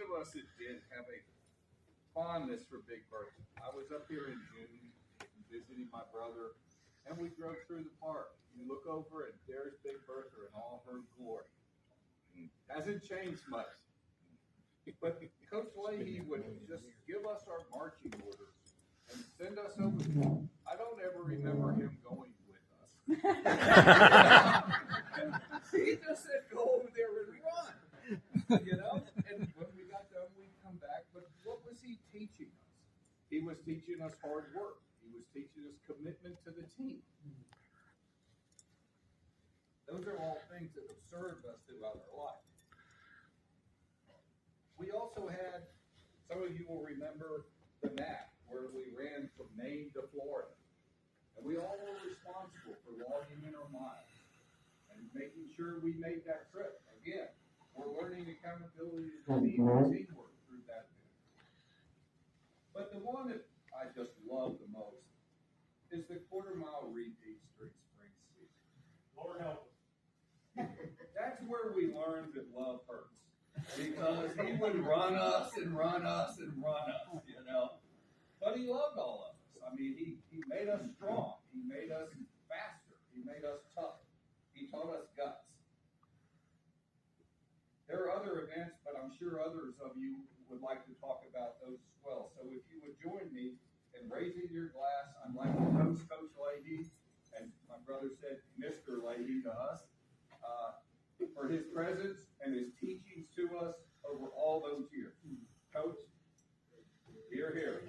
of us that did have a fondness for Big Bertha. I was up here in June visiting my brother, and we drove through the park. You look over, and there's Big Bertha in all her glory. Hasn't changed much. But Coach Leahy would just give us our marching orders and send us over. I don't ever remember him going with us. He just said, go over there and run. And when we got done, we'd come back. But what was he teaching us? He was teaching us hard work. He was teaching us commitment to the team. Those are all things that have served us throughout our life. We also had, some of you will remember the map where we ran from Maine to Florida. And we all were responsible for logging in our miles and making sure we made that trip. Again, we're learning accountability and teamwork through that event. But the one that I just love the most is the quarter-mile repeats during spring season. Lord help us. That's where we learned that love hurts. Because he would run us and run us and run us, But he loved all of us. I mean, he made us strong. He made us faster. He made us tougher. He taught us guts. There are other events, but I'm sure others of you would like to talk about those as well. So if you would join me in raising your glass, I'd like to toast Coach Leahy, and my brother said Mr. Leahy to us, for his presence and his teachings to us over all those years. Coach, hear, hear.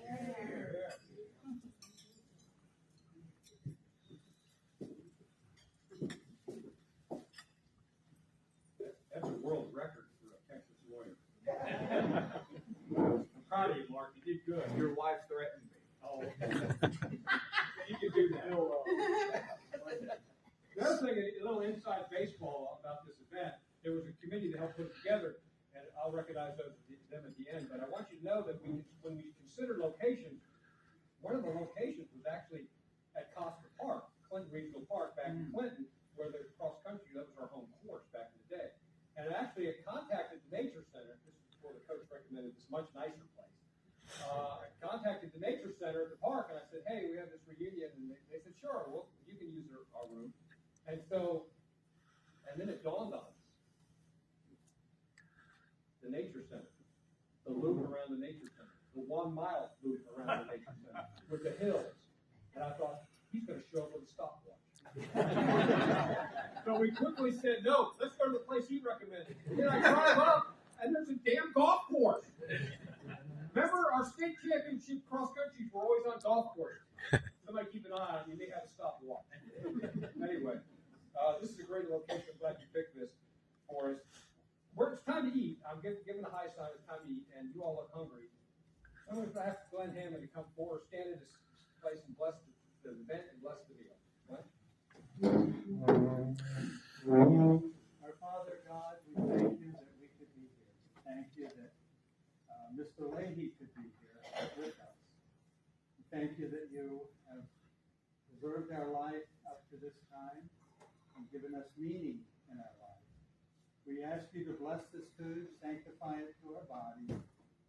That's a world record for a Texas lawyer. I'm proud of you, Mark. You did good. Your wife threatened me. Oh. You can do that. The other thing, a little inside baseball about this event, there was a committee to help put it together, and I'll recognize them at the end, but I want you to know that when we consider locations, one of the locations was actually at Costa Park, Clinton Regional Park back in Clinton, where the cross country, that was our home course back in the day. And actually I contacted the Nature Center, this is before the coach recommended this much nicer place. I contacted the Nature Center at the park, and I said, hey, we have this reunion, and they said, sure, well, you can use our room. And then it dawned on us. The Nature Center, the loop around the Nature Center, the 1 mile loop around the Nature Center with the hills. And I thought, he's going to show up with a stopwatch. So we quickly said, no, let's go to the place you recommended. And then I drive up, and there's a damn golf course. Remember, our state championship cross countries were always on golf courses. Somebody keep an eye on you. They have a stopwatch. Anyway, this is a great location. I'm glad you picked this for us. It's time to eat. I'm giving the high sign. It's time to eat, and you all look hungry. I'm going to ask Glenn Hammond to come forward, stand in this place, and bless the event and bless the meal. What? Our Father God, we thank you that we could be here. Thank you that Mr. Leahy could be here with us. We thank you that you have preserved our life up to this time and given us meaning in our life. We ask you to bless this food, sanctify it to our bodies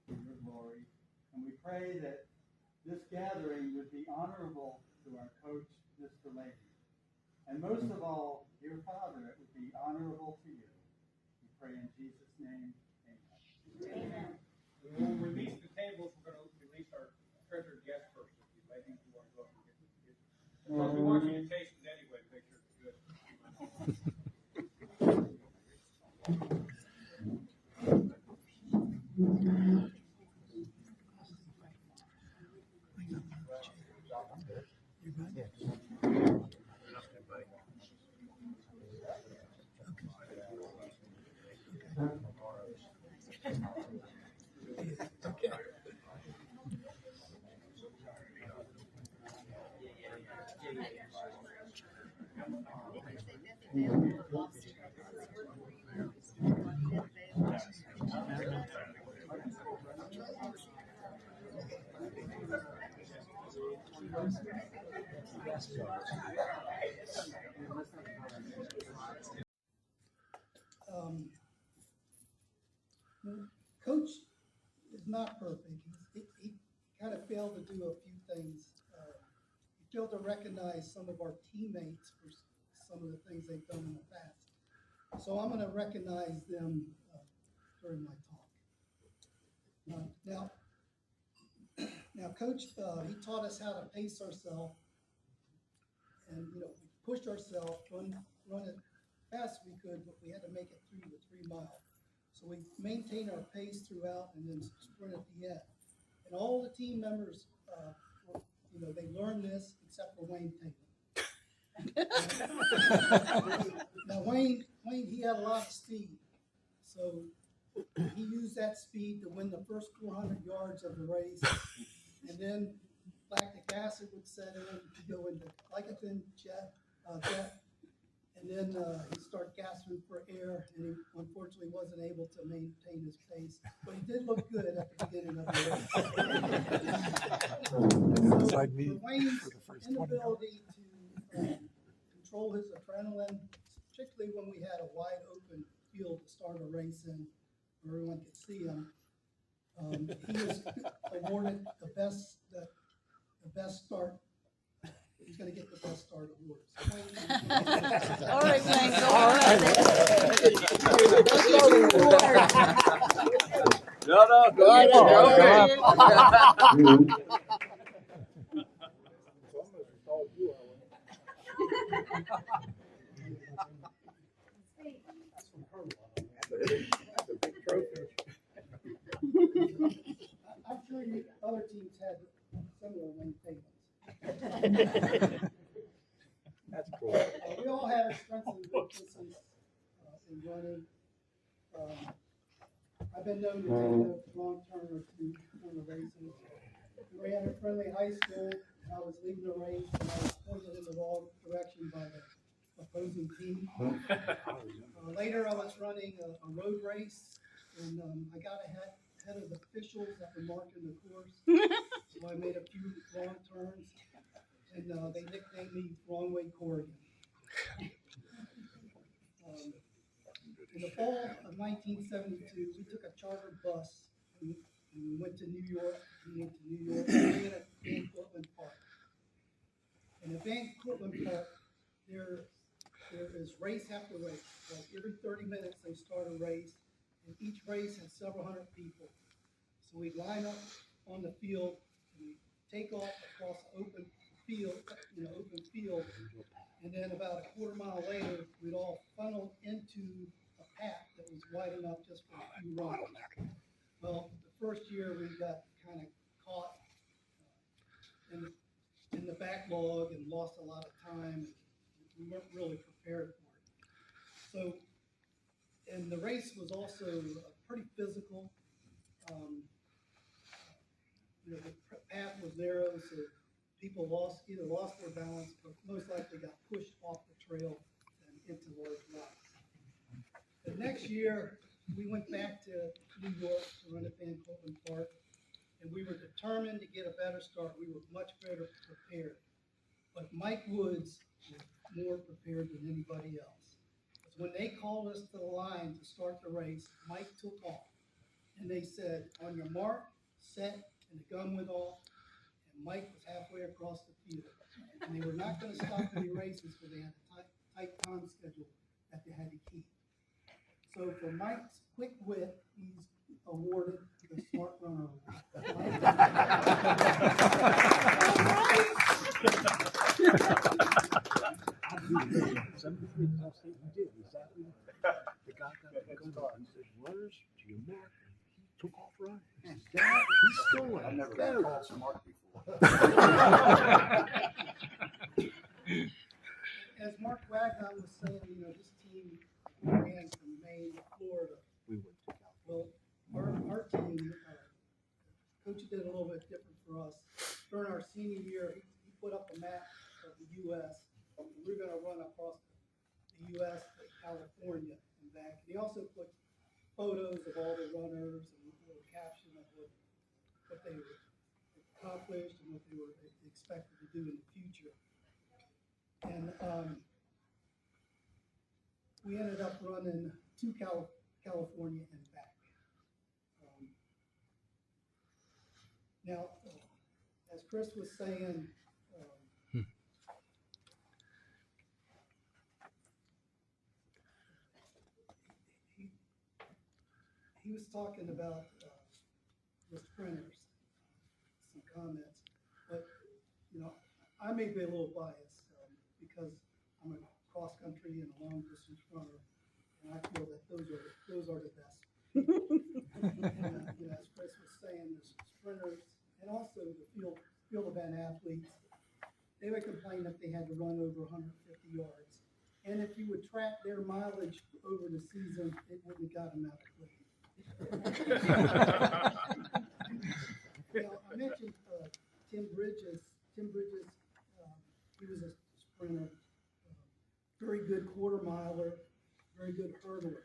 for your glory. And we pray that this gathering would be honorable to our coach, Mr. Leahy. And most of all, dear Father, it would be honorable to you. We pray in Jesus' name, amen. Amen. We will release the tables. We're going to release our treasured guest first. If you ladies want to go up and get it. Plus, we want you to taste it anyway to make sure it's good. Coach is not perfect. He kind of failed to do a few things. He failed to recognize some of our teammates for some of the things they've done in the past. So I'm going to recognize them during my talk. Now, Coach, he taught us how to pace ourselves, and we pushed ourselves, run it fast we could, but we had to make it through the 3 mile. So we maintained our pace throughout, and then sprint at the end. And all the team members, they learned this except for Wayne Taylor. Now Wayne, he had a lot of speed, so he used that speed to win the first 400 yards of the race, and then lactic acid would set in, he'd go into glycogen jet, and then he'd start gasping for air, and he unfortunately wasn't able to maintain his pace, but he did look good at the beginning of the race. So for Wayne's inability to control his adrenaline, particularly when we had a wide open field to start a race in, where everyone could see him, he was awarded the best start. He's going to get the best start award. All right, Wayne, go on. No, go ahead. I'm sure other teams had similar wing payments. That's cool. We all have our strengths and weaknesses in running. I've been known to take a wrong turn or two on the races. We ran at Friendly High School, and I was leading the race, and I was pointed in the wrong direction by the opposing team. Later, I was running a road race, and I got ahead of the officials that were marking the course. So I made a few wrong turns, and they nicknamed me Wrong Way Corrigan. In the fall of 1972, we took a charter bus and we went to New York. We went to New York. We went at Van Cortlandt Park. And at Van Cortlandt Park, there is race after race. Like every 30 minutes, they start a race, and each race has several hundred people. So we line up on the field, and we take off across open field, and then about a quarter mile later, we'd all funnel into a path that was wide enough just for a few runners. Well, the first year we got kind of caught in the backlog and lost a lot of time. We weren't really prepared for it. So, and the race was also pretty physical. The path was narrow, so people either lost their balance, but most likely got pushed off the trail and into large rocks. The next year, we went back to New York to run at Van Cortlandt Park, and we were determined to get a better start. We were much better prepared. But Mike Woods was more prepared than anybody else. Because when they called us to the line to start the race, Mike took off. And they said, on your mark, set, and the gun went off, and Mike was halfway across the field. And they were not going to stop any races because they had a tight time schedule that they had to keep. So for Mike's quick wit, he's awarded the Smart Runner Award. Some of the things he did exactly. The guy got the gun and said, "Runners, to your mark." He took off running. He's still running. I've never been called smart before. As Mark Wagner was saying, this team ran from Maine to Florida. We went to Well, our team, Coach did a little bit different for us. During our senior year, he put up a map of the U.S. And we were going to run across the U.S. to California and back. And he also put photos of all the runners and a little caption of what they were accomplished and what they were expected to do in the future. And we ended up running to California and back. Now, as Chris was saying, he was talking about the sprinters, some comments, but, you know, I may be a little biased because I'm a cross-country and a long-distance runner, and I feel that those are the best. And, you know, as Chris was saying, the sprinters and also the field event athletes, they would complain if they had to run over 150 yards. And if you would track their mileage over the season, it wouldn't have got them out quick. Now, I mentioned Tim Bridges. Tim Bridges, he was a sprinter, very good quarter miler, very good hurdler.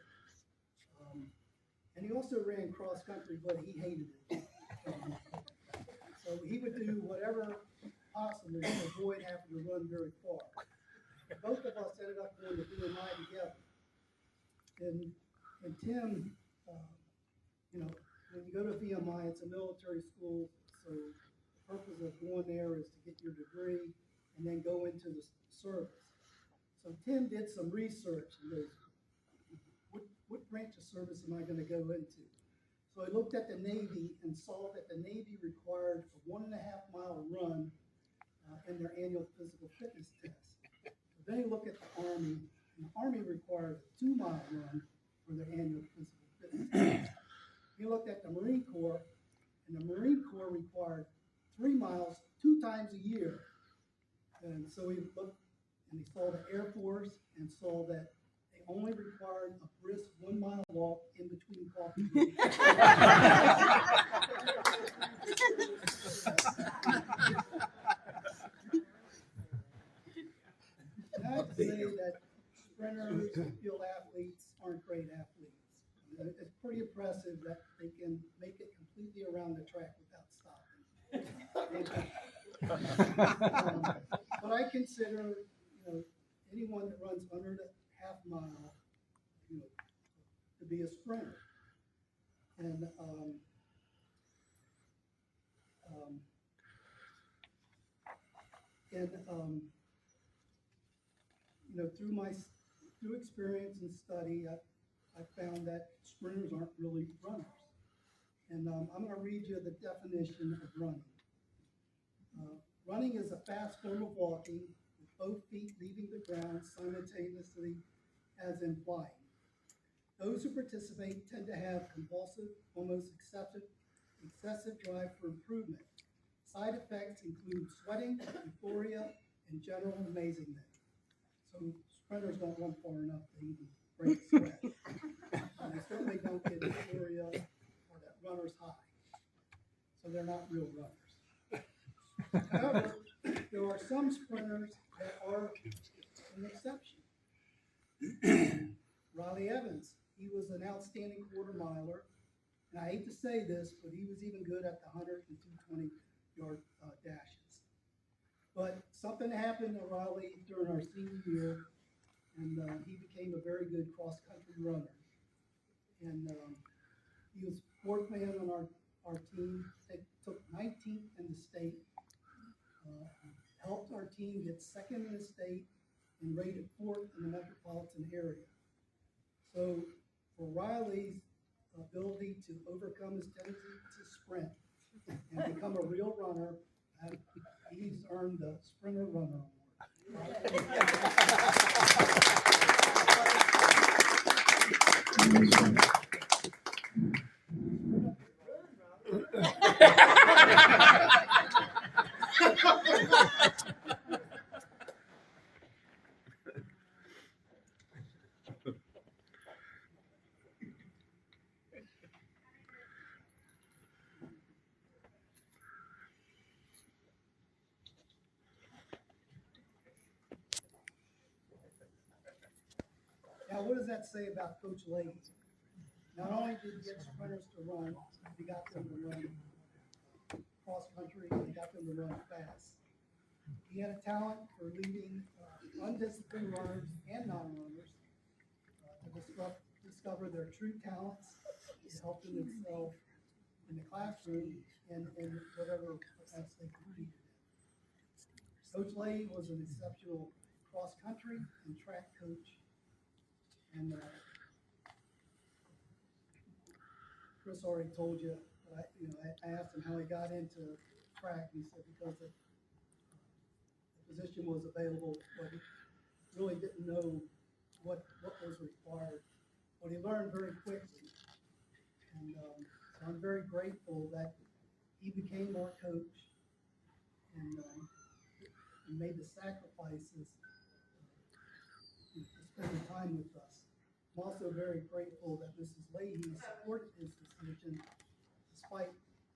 And he also ran cross country, but he hated it. So he would do whatever possible to avoid having to run very far. Both of us ended up going to VMI together. And Tim, you know, when you go to VMI, it's a military school, so the purpose of going there is to get your degree and then go into the service. So Tim did some research and goes, what branch of service am I going to go into? So I looked at the Navy and saw that the Navy required a 1.5 mile run in their annual physical fitness test. So then you look at the Army, and the Army required a 2 mile run for their annual physical fitness test. You looked at the Marine Corps, and the Marine Corps required 3 miles 2 times a year. And so we looked and he saw the Air Force and saw that they only required a brisk 1 mile walk in between coffee breaks. And I have to say that sprinters and field athletes aren't great athletes. It's pretty impressive that they can make it completely around the track without stopping. But I consider, you know, anyone that runs under the half mile, you know, to be a sprinter. And you know, through experience and study, I found that sprinters aren't really runners. And I'm going to read you the definition of running. Running is a fast form of walking with both feet leaving the ground simultaneously as in flying. Those who participate tend to have compulsive, almost excessive drive for improvement. Side effects include sweating, euphoria, and general amazement. So sprinters don't run far enough to even break sweat. And they certainly don't get euphoria or that runner's high. So they're not real runners. However, there are some sprinters that are an exception. Riley Evans, he was an outstanding quarter miler. And I hate to say this, but he was even good at the 100 and 220 yard dashes. But something happened to Riley during our senior year, and he became a very good cross-country runner. And he was fourth man on our team. They took 19th in the state, helped our team get second in the state, and rated fourth in the metropolitan area. So for Riley's ability to overcome his tendency to sprint and become a real runner, he's earned the Sprinter Runner Award. Now, what does that say about Coach Leahy? Not only did he get sprinters to run, he got them to run cross country, and he got them to run fast. He had a talent for leading undisciplined runners and non-runners to discover their true talents, to help them themselves in the classroom, in whatever events they competed in. Coach Leahy was an exceptional cross-country and track coach. And Chris already told you, but I asked him how he got into track. He said because the position was available, but he really didn't know what was required. But he learned very quickly. And so I'm very grateful that he became our coach and made the sacrifices to spend the time with us. I'm also very grateful that Mrs. Leahy supported his decision despite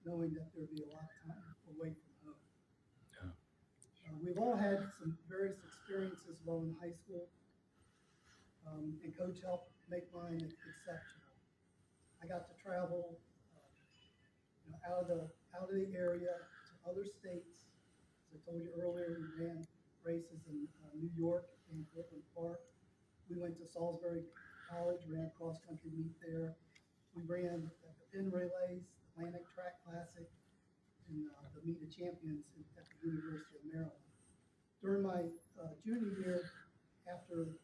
knowing that there'd be a lot of time away from home. We've all had some various experiences while in high school, and Coach helped make mine exceptional. I got to travel out of the area to other states. As I told you earlier, we ran races in New York and Brooklyn Park. We went to Salisbury College, ran cross-country meet there. We ran the pin relays, Atlantic Track Classic, and the Meet of Champions at the University of Maryland. During my junior year, after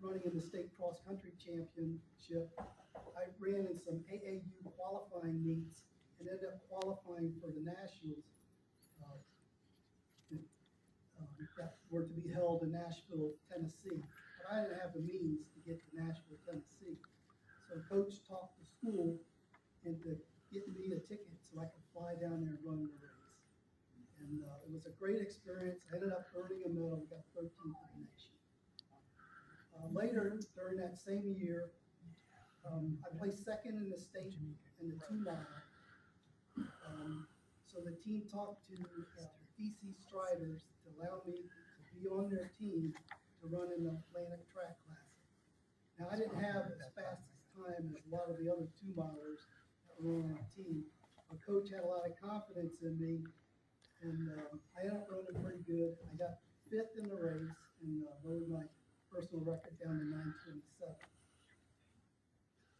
running in the state cross-country championship, I ran in some AAU qualifying meets and ended up qualifying for the nationals that were to be held in Nashville, Tennessee. But I didn't have the means to get to Nashville, Tennessee. So Coach talked the school into getting me a ticket so I could fly down there and run the race. And it was a great experience. I ended up earning a medal. We got 13th in the nation. Later, during that same year, I placed second in the state in the 2-mile. So the team talked to DC Striders to allow me to be on their team to run in the Atlantic Track Classic. Now, I didn't have as fast as time as a lot of the other 2-milers that were on our team, but Coach had a lot of confidence in me, and I ended up running pretty good. I got 5th in the race and lowered my personal record down to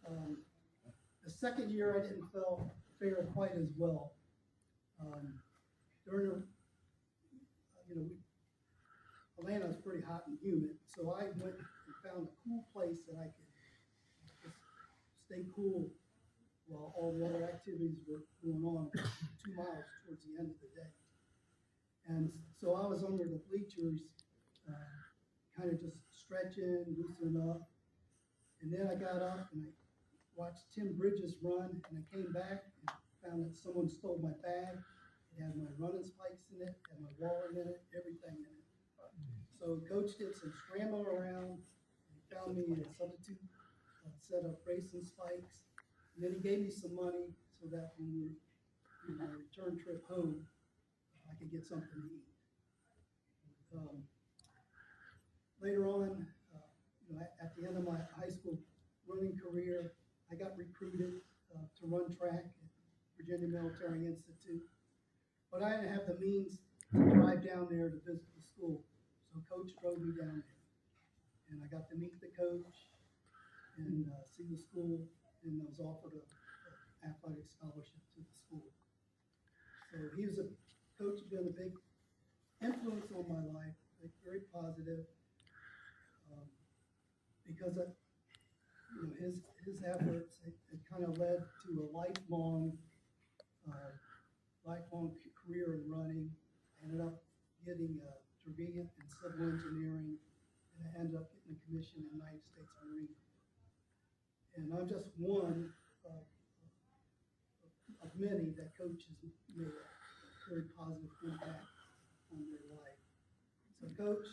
9:27. The second year, I didn't fare quite as well. Atlanta is pretty hot and humid, so I went and found a cool place that I could just stay cool while all the other activities were going on 2 miles towards the end of the day. And so I was under the bleachers, kind of just stretching, loosening up. And then I got up and I watched Tim Bridges run, and I came back and found that someone stole my bag. It had my running spikes in it, had my wallet in it, everything in it. So Coach did some scrambling around and found me a substitute set of racing spikes. And then he gave me some money so that when we were on my return trip home, I could get something to eat. Later on, at the end of my high school running career, I got recruited to run track at Virginia Military Institute. But I didn't have the means to drive down there to visit the school. So Coach drove me down there. And I got to meet the coach and see the school, and I was offered an athletic scholarship to the school. So he was Coach has been a big influence on my life, like very positive, because of his efforts. It kind of led to a lifelong career in running. I ended up getting a degree in civil engineering, and I ended up getting a commission in the United States Marine Corps. And I'm just one of many that Coach has made a very positive impact on their life. So Coach,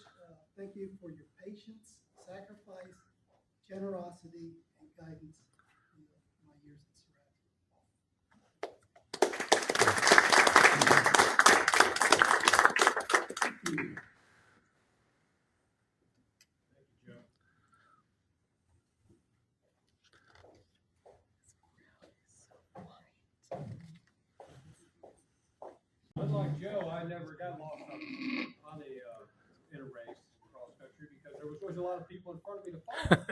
thank you for your patience, sacrifice, generosity, and guidance in my years at Surratt. Unlike Joe, I never got lost on the in a race cross country because there was always a lot of people in front of me to follow.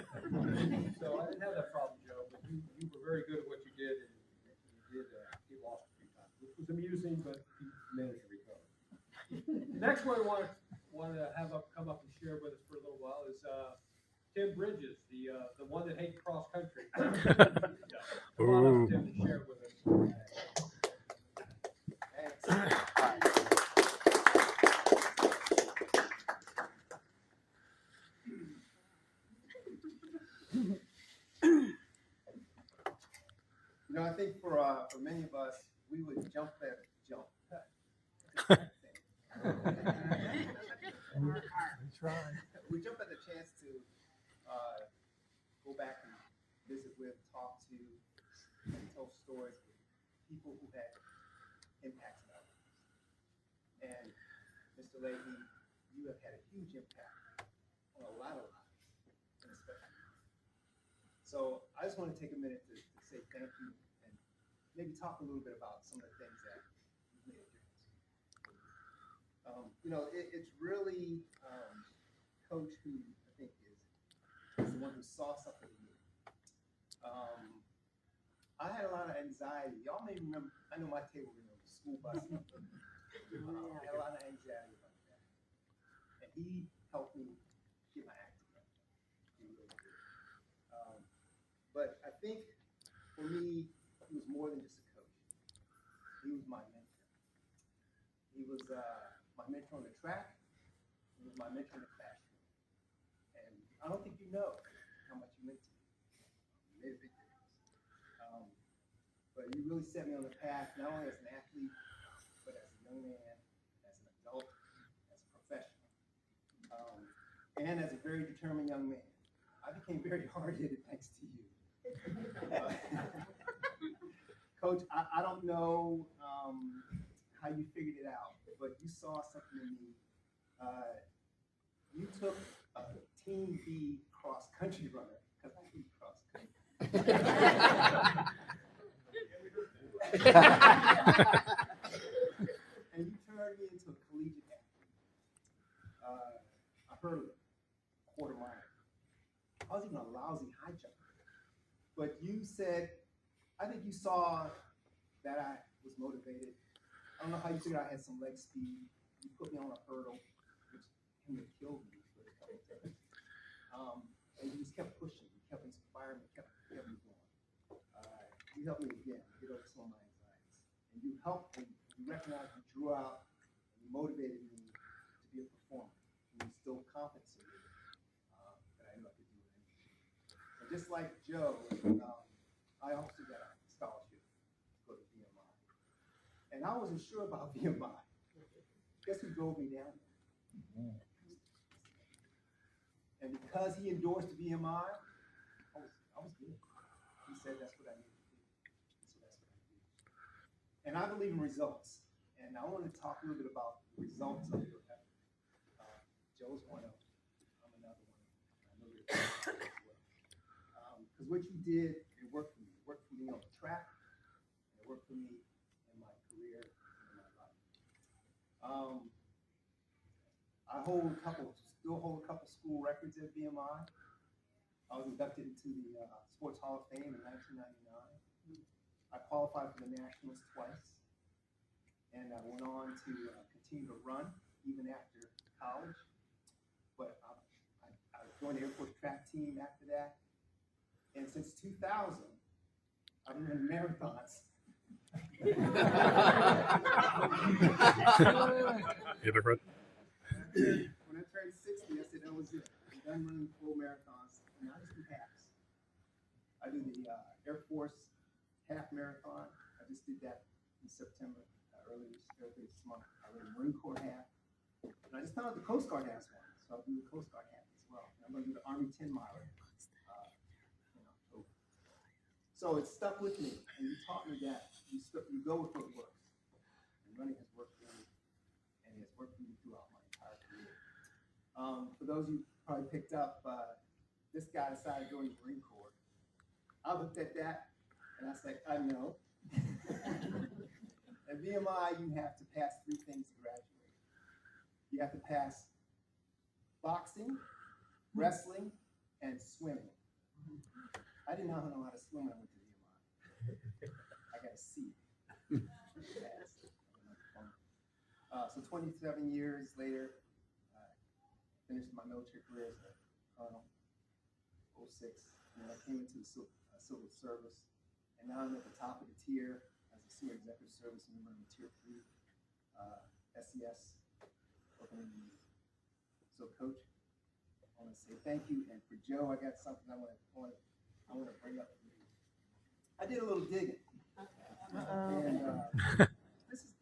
So I didn't have that problem, Joe. But you were very good at what you did, and you did get lost next one I want to have come up and share with us for a little while is Tim Bridges, the one that hates cross country. Come on up, Tim, to share with us. You know, I think for many of us, we would jump at jump. We jump at the chance to go back and visit with, talk to, and tell stories with people who had impacts on our lives. And Mr. Leahy, you have had a huge impact on a lot of lives, and especially mine. So I just want to take a minute to say thank you and maybe talk a little bit about some of the things that you've made a difference. You know, it's really Coach who I think is the one who saw something in me. I had a lot of anxiety. Y'all may remember, I know my table remembers school bus. I had a lot of anxiety about that. And he helped me get my act together. He really did. But I think for me, he was more than just a coach. He was my mentor. He was my mentor on the track. He was my mentor in the classroom. And I don't think you know how much you meant to me. You made a big difference. But you really set me on the path, not only as an athlete, but as a young man, as an adult, as a professional, and as a very determined young man. I became very hard-headed thanks to you. Coach, I don't know how you figured it out, but you saw something in me. You took a Team B cross-country runner, because I hate cross-country. And you turned me into a collegiate athlete. I heard quarter mile. I was even a lousy high jumper. But you said, I think you saw that I was motivated. I don't know how you figured I had some leg speed. You put me on a hurdle, which can have killed me for a couple of times. And you just kept pushing. You kept inspiring me, kept me going. You helped me again get over some of my anxieties. And you helped me, you recognized, you drew out, and you motivated me to be a performer. And you instilled confidence in me that I knew I could do anything. And just like Joe, I also got a scholarship to go to VMI. And I wasn't sure about VMI. Guess who drove me down there? And because he endorsed VMI, I was good. He said that's what I needed to do. So that's what I did. And I believe in results. And I want to talk a little bit about the results of your effort. Joe's one of them. I'm another one. I know you're as well. Because what you did, it worked for me. It worked for me on the track. And it worked for me in my career and in my life. I still hold a couple school records at VMI. I was inducted into the Sports Hall of Fame in 1999. I qualified for the Nationals twice, and I went on to continue to run even after college. But I joined the Air Force track team after that, and since 2000, I've been running marathons. Hypocrite. When I turned 60, I said that was it. I'm done running full marathons, and I just do halves. I do the Air Force half marathon. I just did that in September, earlier this month. I ran the Marine Corps half, and I just found out the Coast Guard has one, so I'll do the Coast Guard half as well. And I'm going to do the Army 10 miler in October. So it stuck with me, and you taught me that you go with what works. And running has worked for me, and it has worked for me throughout my entire career. For those of you who probably picked up, this guy decided to join the Marine Corps. I looked at that, and I said, I know. At VMI, you have to pass 3 things to graduate. You have to pass boxing, wrestling, and swimming. I did not know how to swim when I went to VMI. I got a C. So 27 years later, finished my military career as a colonel, 06, and I came into the civil service, and now I'm at the top of the tier as a senior executive service member in Tier 3, SES, working in the. So, Coach, I want to say thank you, and for Joe, I got something I want to bring up for you. I did a little digging, and this is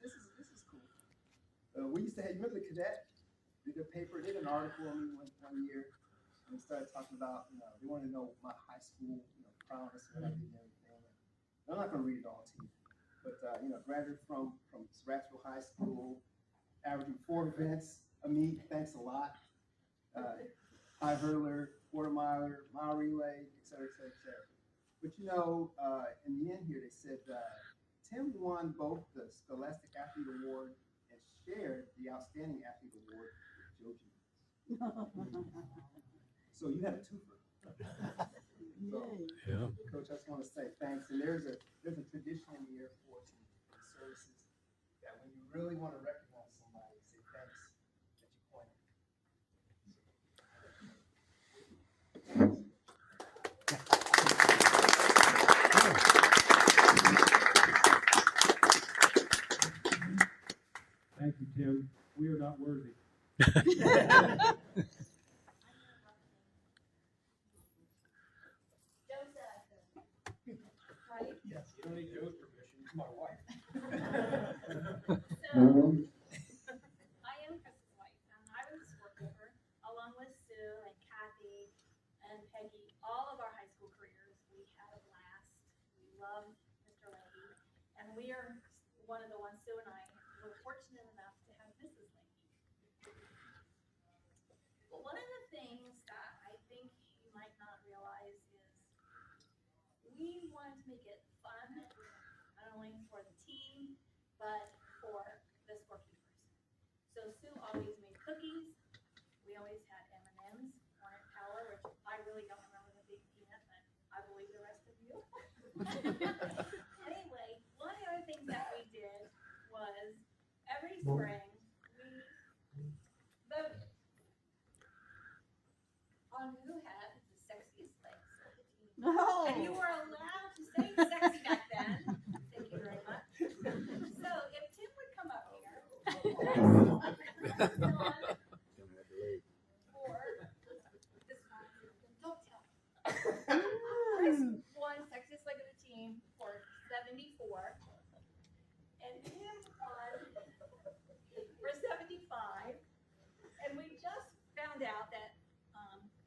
cool. We used to have, you remember the cadet? Did a paper, did an article on me one year, and they started talking about, they wanted to know my high school, prowess, what I did and everything. And I'm not going to read it all to you, but graduated from Ratsville High School, averaging 4 events a meet. Thanks a lot. High hurdler, quarter miler, mile relay, et cetera, et cetera, et cetera. But in the end here, they said Tim won both the Scholastic Athlete Award and shared the Outstanding Athlete Award with Joe Jones. So you had a twofer. So, Yeah. Coach, I just want to say thanks. And there's a tradition in the Air Force and services that when you really want to recognize somebody, say thanks, that you point it. Thank you, Tim. We are not worthy. Right? Yes. You don't need Joe's permission. It's my wife. So, I am Chris's wife, and I was a scorekeeper along with Sue and Kathy and Peggy. All of our high school careers, we had a blast. We loved Mr. Leahy, and we are one of the ones, Sue and I, were fortunate enough to have Mrs. Leahy. But one of the things that I think you might not realize is we wanted to make it fun, not only for the team, but for the scorekeepers. So Sue always made cookies. We always had M&Ms, Hornet Power, which I really don't remember the big peanut, but I believe the rest of you. Anyway, one of the other things that we did was every spring we voted on who had the sexiest legs of the team. No. And you were allowed to say sexy back then. Thank you very much. So if Tim would come up here, this one, or this one, don't tell. Chris won sexiest leg of the team for 74, and Tim won for 75, and we just found out that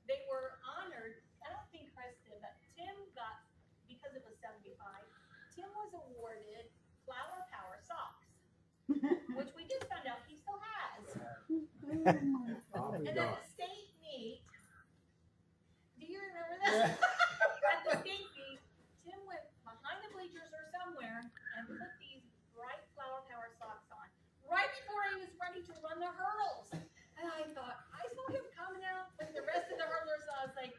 they were honored. I don't think Chris did, but Tim got, because it was 75, Tim was awarded Flower Power socks, which we just found out he still has. And then the state meet, do you remember this? At the state meet, Tim went behind the bleachers or somewhere and put these bright Flower Power socks on right before he was ready to run the hurdles. And I thought, I saw him coming out with the rest of the hurdlers. I was like,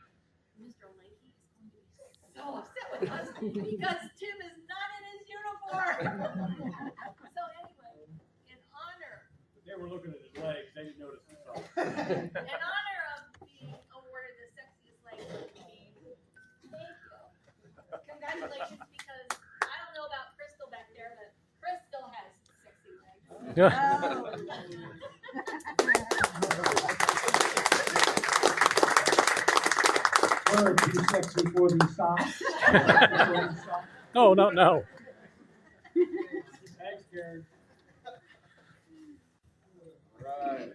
Mr. Leahy is going to be so upset with us because Tim is not in his uniform. So anyway, in honor, They were looking at his legs. They didn't notice the socks. in honor of being awarded the sexiest leg of the team, thank you. Congratulations, because I don't know about Crystal back there, but Chris still has sexy legs. Were too sexy for these socks. Oh, no. Thanks, Karen. Right.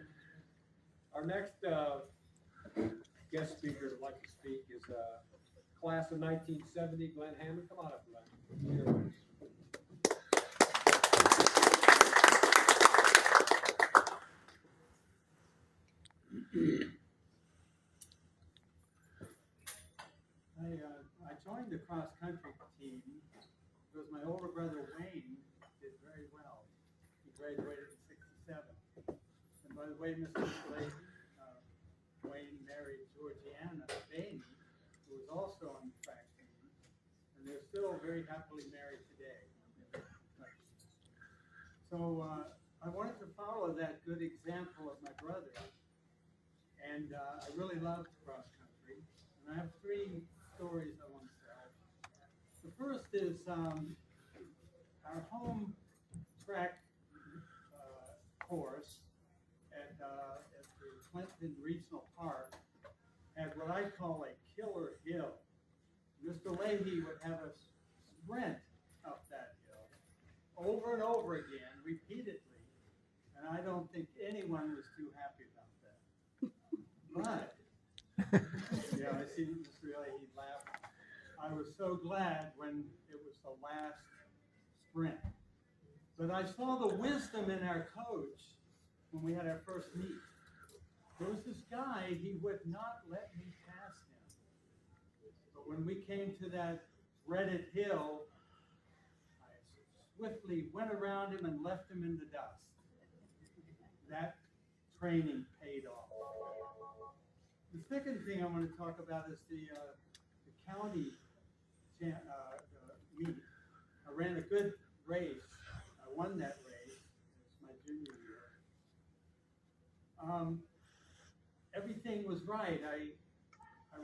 Our next guest speaker would like to speak is class of 1970, Glenn Hammond. Come on up, Glenn. I joined the cross-country team because my older brother Wayne did very well. He graduated in '67. And by the way, Mr. Leahy, Wayne married Georgiana Bainey, who was also on the track team, and they're still very happily married today. So I wanted to follow that good example of my brother. And I really loved cross country. And I have 3 stories I want to tell. The first is our home track course at the Clinton Regional Park had what I call a killer hill. Mr. Leahy would have us sprint up that hill over and over again, repeatedly, and I don't think anyone was too happy about that. But, yeah, I see Mr. Leahy laugh. I was so glad when it was the last sprint. But I saw the wisdom in our coach when we had our first meet. There was this guy, he would not let me pass him. But when we came to that dreaded hill, I swiftly went around him and left him in the dust. That training paid off. The second thing I want to talk about is the county meet. I ran a good race. I won that race. It's my junior year. Everything was right. I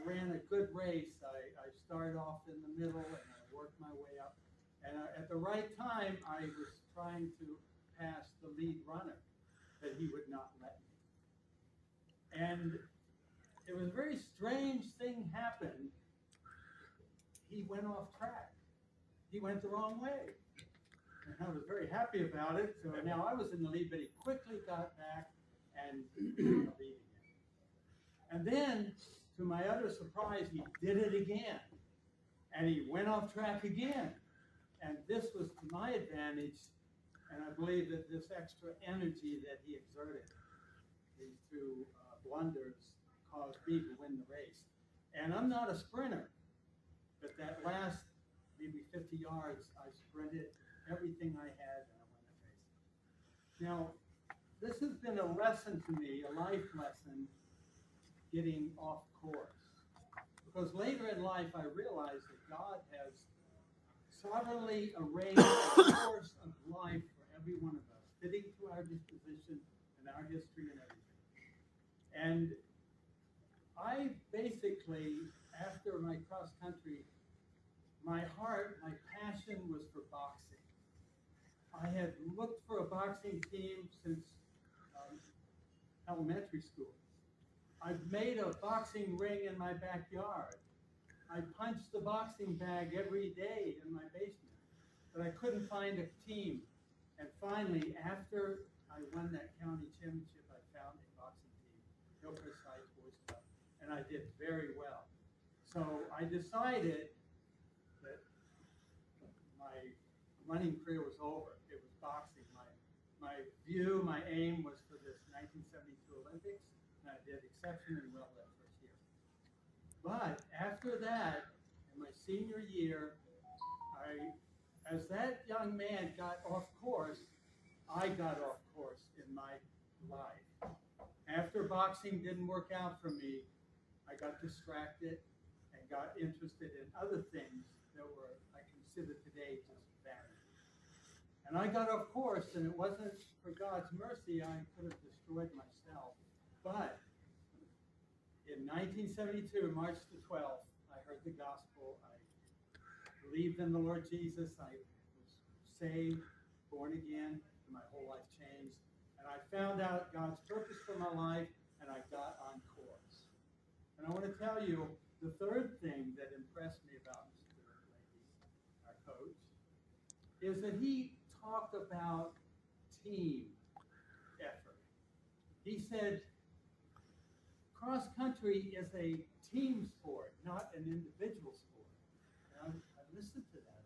ran a good race. I started off in the middle and I worked my way up. And at the right time, I was trying to pass the lead runner, but he would not let me. And it was a very strange thing happened. He went off track. He went the wrong way. And I was very happy about it. So now I was in the lead, but he quickly got back and in the lead again. And then, to my utter surprise, he did it again. And he went off track again. And this was to my advantage, and I believe that this extra energy that he exerted, these 2 blunders, caused me to win the race. And I'm not a sprinter, but that last maybe 50 yards, I sprinted everything I had and I won the race. Now, this has been a lesson to me, a life lesson, getting off course. Because later in life, I realized that God has sovereignly arranged the course of life for every one of us, fitting to our disposition and our history and everything. And I basically, after my cross country, my heart, my passion was for boxing. I had looked for a boxing team since elementary school. I've made a boxing ring in my backyard. I punched the boxing bag every day in my basement, but I couldn't find a team. And finally, after I won that county championship, I found a boxing team, Hillcrest Heights Boys Club, and I did very well. So I decided that my running career was over. It was boxing. My view, my aim was for this 1972 Olympics, and I did exceptionally well that first year. But after that, in my senior year, as that young man got off course, I got off course in my life. After boxing didn't work out for me, I got distracted and got interested in other things that were, I consider today, just vanity. And I got off course, and it wasn't for God's mercy, I could have destroyed myself. But in 1972, March the 12th, I heard the gospel. I believed in the Lord Jesus. I was saved, born again, and my whole life changed. And I found out God's purpose for my life, and I got on course. And I want to tell you, the third thing that impressed me about Mr. Leahy, our coach, is that he talked about team effort. He said, cross country is a team sport, not an individual sport. And I listened to that.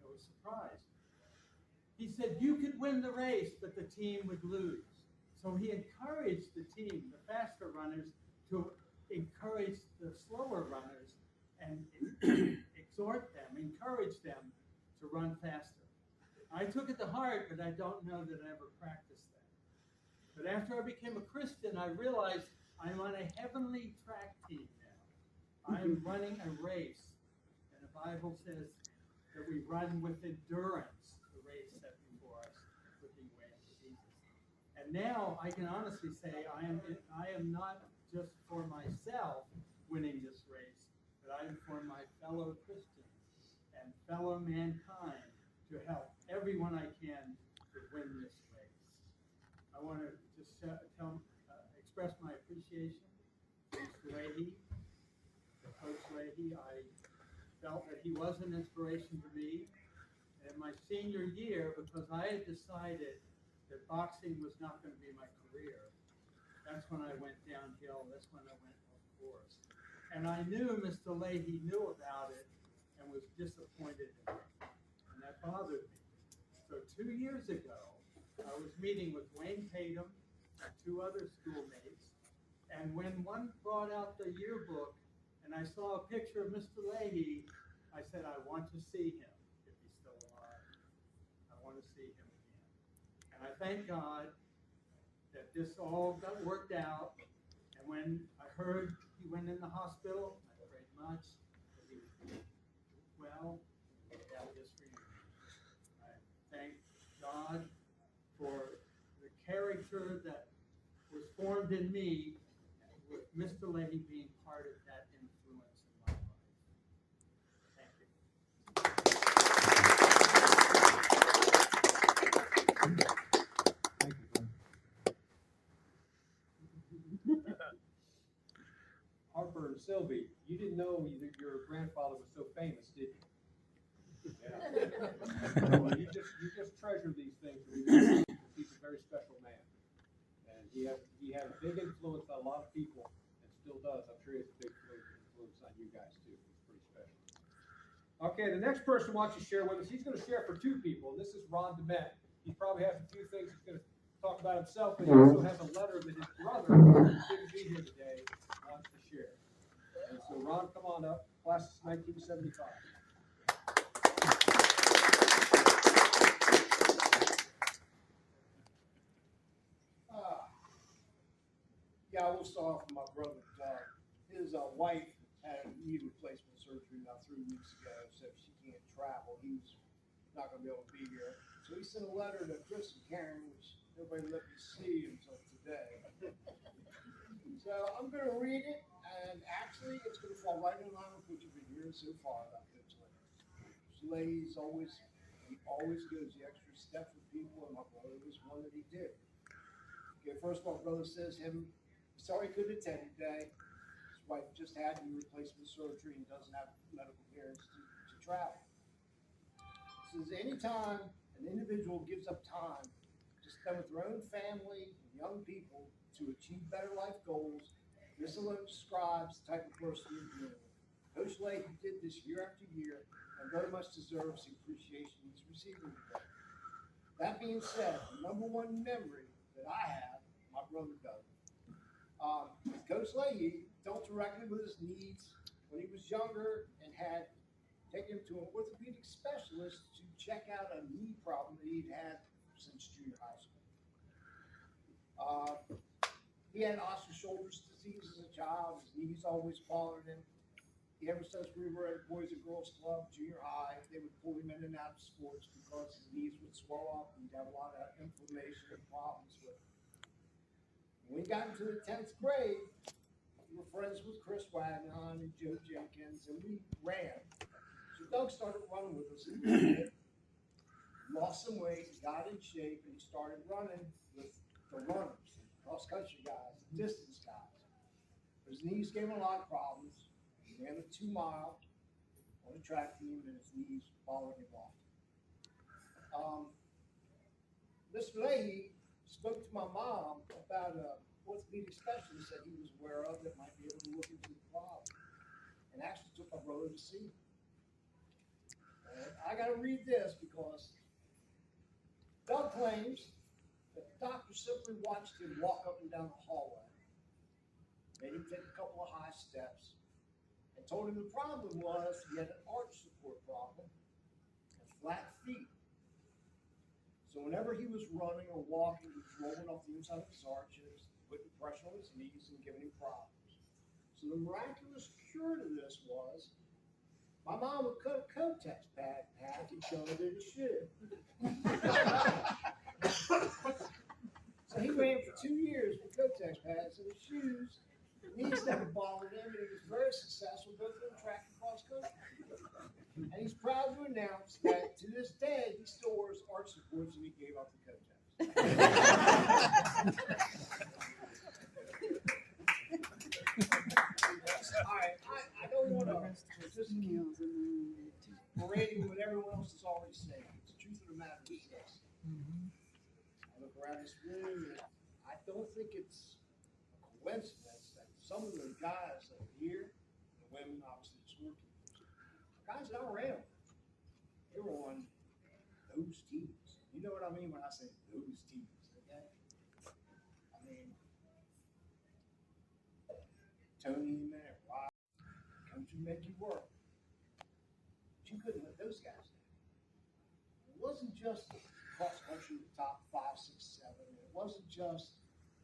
I was surprised. He said, you could win the race, but the team would lose. So he encouraged the team, the faster runners, to encourage the slower runners and exhort them, encourage them to run faster. I took it to heart, but I don't know that I ever practiced that. But after I became a Christian, I realized I'm on a heavenly track team now. I'm running a race, and the Bible says that we run with endurance the race set before us, looking way unto Jesus. And now I can honestly say I am not just for myself winning this race, but I am for my fellow Christians and fellow mankind to help everyone I can to win this race. I want to just express my appreciation to Mr. Leahy, to Coach Leahy. I felt that he was an inspiration to me in my senior year because I had decided that boxing was not going to be my career. That's when I went downhill. That's when I went off course. And I knew Mr. Leahy knew about it and was disappointed in me. And that bothered me. So 2 years ago, I was meeting with Wayne Tatum and 2 other schoolmates. And when one brought out the yearbook and I saw a picture of Mr. Leahy, I said, I want to see him if he's still alive. I want to see him again. And I thank God that this all got worked out. And when I heard he went in the hospital, I prayed much that he was well. That was for you. I thank God for the character that was formed in me, with Mr. Leahy being part of that influence in my life. Thank you. Harper and Sylvie, you didn't know that your grandfather was so famous, did you? Yeah. Well, you just treasure these things. He's a very special man, and he had a big influence on a lot of people, and still does. I'm sure he has a big influence on you guys too. He's pretty special. Okay, the next person wants to share with us. He's going to share for 2 people, and this is Ron DeMett. He probably has a few things he's going to talk about himself, but he also has a letter that his brother, who couldn't be here today, wants to share. And so, Ron, come on up. Class is 1975. Yeah, I will start off with my brother, Doug. His wife had a knee replacement surgery about 3 weeks ago, so she can't travel. He's not going to be able to be here. So he sent a letter to Chris and Karen, which nobody let me see until today. So I'm going to read it, and actually it's going to fall right in line with what you've been hearing so far about Coach Leahy. Coach Leahy always goes the extra step for people, and my brother was one that he did. Okay, first of all, brother says sorry he couldn't attend today. His wife just had knee replacement surgery and doesn't have medical clearance to travel. Says anytime an individual gives up time to spend with their own family and young people to achieve better life goals, this alone describes the type of person you're dealing with. Coach Leahy did this year after year and very much deserves the appreciation he's receiving today. That being said, the number one memory that I have, my brother Doug, Coach Leahy dealt directly with his needs when he was younger and had taken him to an orthopedic specialist to check out a knee problem that he'd had since junior high school. He had osteoarthritis disease as a child. His knees always bothered him. Ever since we were at Boys and Girls Club, junior high, they would pull him in and out of sports because his knees would swell up and he'd have a lot of inflammation and problems with it. When we got into the 10th grade, we were friends with Chris Wagnon and Joe Jenkins, and we ran. So Doug started running with us. Lost some weight, got in shape, and he started running with the runners, cross-country guys, distance guys. His knees gave him a lot of problems. He ran a 2-mile on the track team, and his knees bothered him often. Mr. Leahy spoke to my mom about an orthopedic specialist that he was aware of that might be able to look into the problem, and actually took my brother to see him. And I got to read this because Doug claims that the doctor simply watched him walk up and down the hallway, made him take a couple of high steps, and told him the problem was he had an arch support problem and flat feet. So whenever he was running or walking, he was rolling off the inside of his arches, putting pressure on his knees and giving him problems. So the miraculous cure to this was my mom would cut a Kotex pad in half and shove it in his shoe. So he ran for 2 years with Kotex pads and his shoes. Knees never bothered him, and he was very successful both in track and cross country. And he's proud to announce that to this day, he still wears arch supports and he gave up the Kotex. All right, I don't want to just parading what everyone else is already saying. The truth of the matter is this. I look around this room and I don't think it's a coincidence that some of the guys that are here, the women obviously the scorekeepers, guys that I ran with, they were on those teams. You know what I mean when I say those teams, okay? I mean, Tony and Matt, Rob, come to make you work. But you couldn't let those guys down. It wasn't just cross country, the top 5, 6, 7. It wasn't just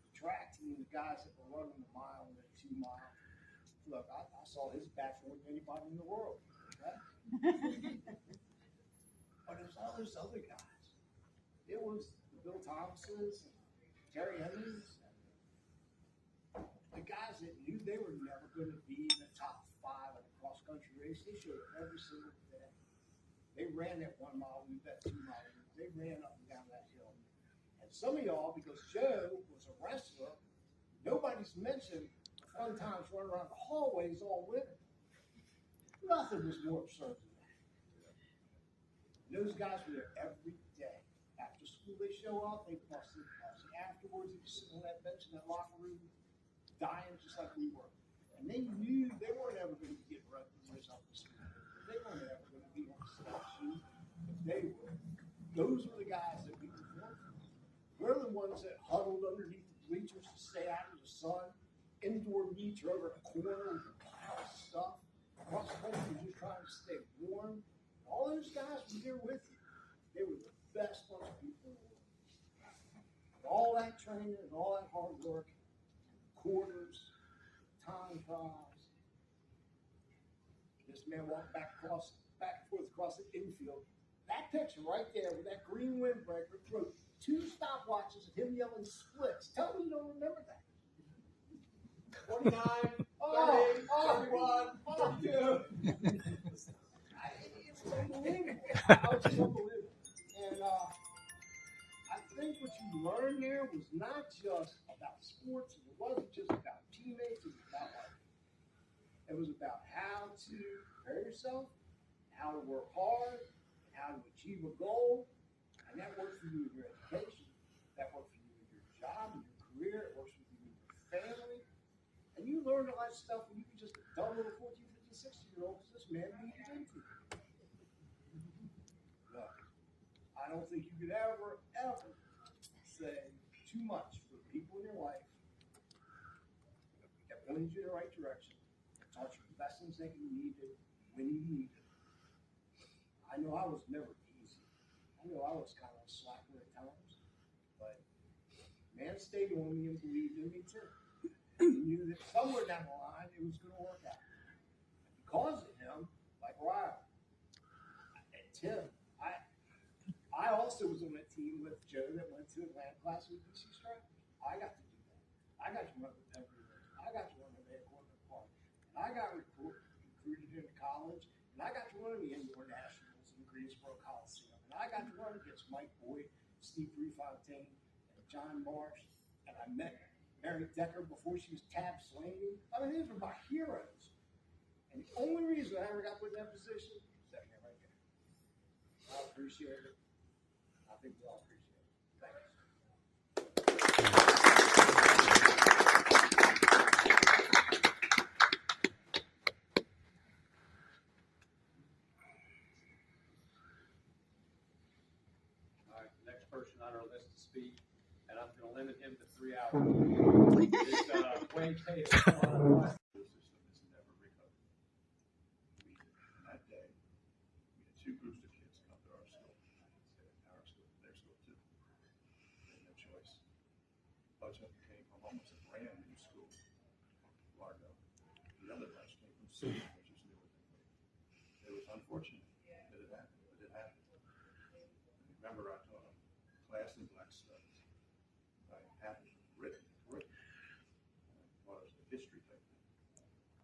the track team, the guys that were running the mile and the 2 mile. Look, I saw his batch more than anybody in the world. Okay? But there's all those other guys. It was the Bill Thomases and Terry Hemmings, the guys that knew they were never going to be in the top 5 in a cross country race. They showed up every single day. They ran that 1 mile loop, that 2 mile loop. They ran up and down that hill. And some of y'all, because Joe was a wrestler, nobody's mentioned the fun times running around the hallways all winter. Nothing was more absurd than that. And those guys were there every day. After school, they show up, they busted. Afterwards, they just sit on that bench in that locker room, dying just like we were. And they knew they weren't ever going to get runners up the school. They weren't ever going to be on the step sheet. They were. Those were the guys that we performed for. We're the ones that huddled underneath the bleachers to stay out of the sun. Indoor meets are over a corner with a pile of stuff. Cross country, just trying to stay warm. All those guys were there with you. They were the best bunch of people in the world. And all that training and all that hard work, quarters, time trials. This man walked back and forth across the infield. That picture right there with that green windbreaker threw 2 stopwatches of him yelling splits. Tell me you don't remember that. 29, 30, 31, 42. It was unbelievable. I was just unbelievable. And I think what you learned there was not just about sports, and it wasn't just about teammates, it was about life. It was about how to prepare yourself, how to work hard, and how to achieve a goal. And that works for you in your education, that works for you in your job, in your career, it works for you in your family. And you learn a lot of stuff when you can just a dumb little 14, 15, 16-year-old, because this man beat you into it. Look, I don't think you could ever say too much for the people in your life that pointed you in the right direction, that taught you the lessons that you needed when you needed them. I know I was never easy. I know I was kind of a slacker at times, but man stayed on me and believed in me too. He knew that somewhere down the line it was going to work out. And because of him, like Ryan and Tim, I also was on that team with Joe that went to Atlanta class with DC Strikers. I got to do that. I got to run the Pembroke. I got to run the Van Park. And I got recruited into college. And I got to run the Indoor Nationals in the Greensboro Coliseum. And I got to run against Mike Boyd, Steve Prefontaine, and John Marsh. And I met Mary Decker before she was Tab Slaney. I mean, these were my heroes. And the only reason I ever got put in that position is that man right there. I appreciate it. I think we all appreciate it. Thanks. All right, the next person on our list to speak, and I'm going to limit him to 3 hours. Is Wayne Taylor. The system has never recovered. That day, we had 2 groups of kids come to our school. Their school too. They had no choice. A bunch of them came from almost a brand new school, Largo. The other bunch came from City, which is newer than me. It was unfortunate that it happened, but it happened. And remember, I taught them class in black studies. Right? have it written, I thought it was a history type thing.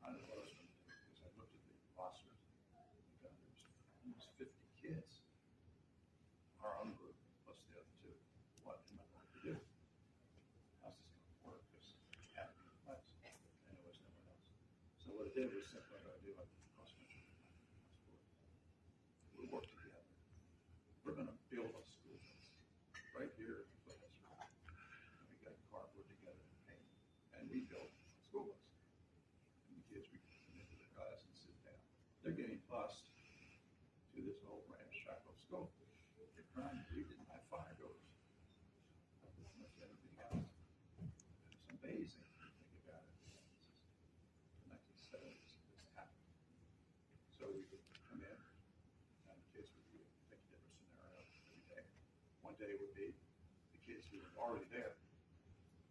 I didn't know what I was gonna do, because I looked at the roster, and there was almost 50 kids. Our own group, plus the other two. What am I going to do? How's this gonna work? Because we have to be in place, and there was no one else. So what I did was simply what I do, like cross country, we work together. We're gonna build a school right here in Foot Hill. And we got cardboard together and paint, and we built a school bus. And the kids, we come into the class and sit down. They're getting bused to this old ramshackle school. They're trying, we didn't have fire doors. Much everything else. It's amazing when you think about it. The 1970s, this happened. So we would come in, and the kids would be, take a different scenario every day. One day would be the kids who were already there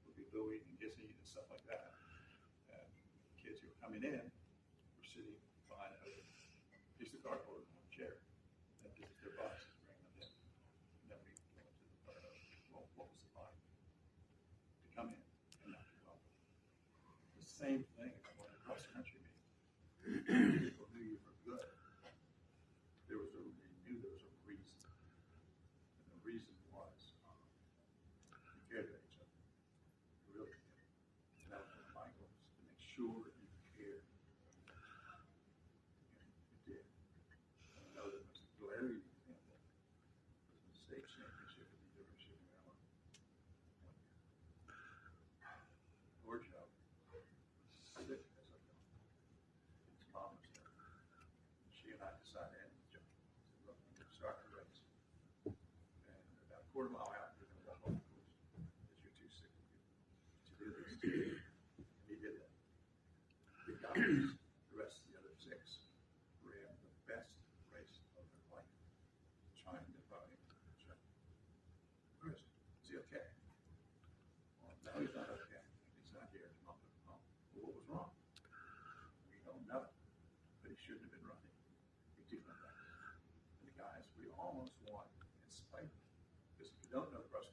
would be buoyed and kissing and stuff like that. And the kids who were coming in were sitting behind a piece of cardboard on a chair. And this is their bus, bringing them in. And then we go into the part of, well, what was it like to come in and not be welcome? The same thing when a cross country meeting. People knew you were good. They knew there was a reason. And the reason was, you cared about each other. You really did. And that was one of my goals, to make sure you cared. And you did. And I know that was a glaring example. It was a state championship at the University of Maryland. Poor Joe was sick as a dog. His mom was there. She and I decided, and Joe, said, look, we're going to start the race. And about a quarter mile out, you're going to walk off the course because you're too sick to do this. And he did that. The guys, the rest of the other 6, ran the best race of their life, trying to find Joe. Where is he? Is he okay? Well, no, he's not okay. He's not here. He's not home. Well, what was wrong? We don't know. But he shouldn't have been running. We do know that. And the guys, we almost won in spite of it. Because if you don't know cross